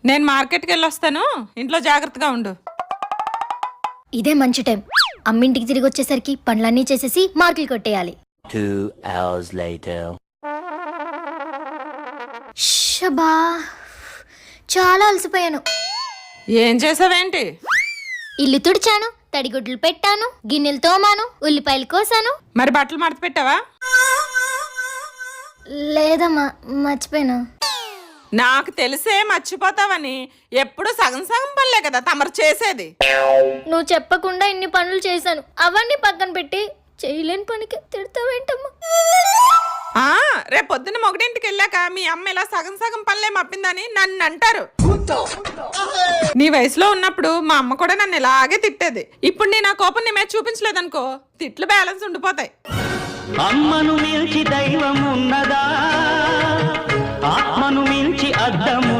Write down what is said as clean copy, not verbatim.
నేను మార్కెట్కి వెళ్ళొస్తాను, ఇంట్లో జాగ్రత్తగా ఉండు. ఇదే మంచి టైం. అమ్మింటికి తిరిగి వచ్చేసరికి పనులన్నీ చేసేసి మార్కులు కొట్టేయాలి. 2 hours later. షబా, చాలా అలసిపోయాను. ఏం చేసావేంటి? ఇల్లు తుడిచాను, తడిగుడ్లు పెట్టాను, గిన్నెలు తోమాను, ఉల్లిపాయలు కోసాను. మరి బట్టలు మడత పెట్టావా? లేదమ్మా, మర్చిపోయాను. నాకు తెలిసే మర్చిపోతావని. ఎప్పుడు సగం సగం పనులే కదా తమరు చేసేది. నువ్వు చెప్పకుండా ఇన్ని పనులు చేశాను, అవన్నీ పక్కన పెట్టి చేయలేని పనికి తిడతావేంటమ్మా? రేపు పొద్దున్న మొగడింటికి వెళ్ళాక మీ అమ్మ ఇలా సగం సగం పనులే మప్పిందని నన్ను అంటారు. నీ వయసులో ఉన్నప్పుడు మా అమ్మ కూడా నన్ను ఇలాగే తిట్టేది. ఇప్పుడు నేను ఆ కోపం నీ మీద చూపించలేదనుకో, తిట్లు బ్యాలెన్స్ ఉండిపోతాయి. అమ్మను మించి దైవం ఉన్నదా, ఆత్మను మించి అద్దము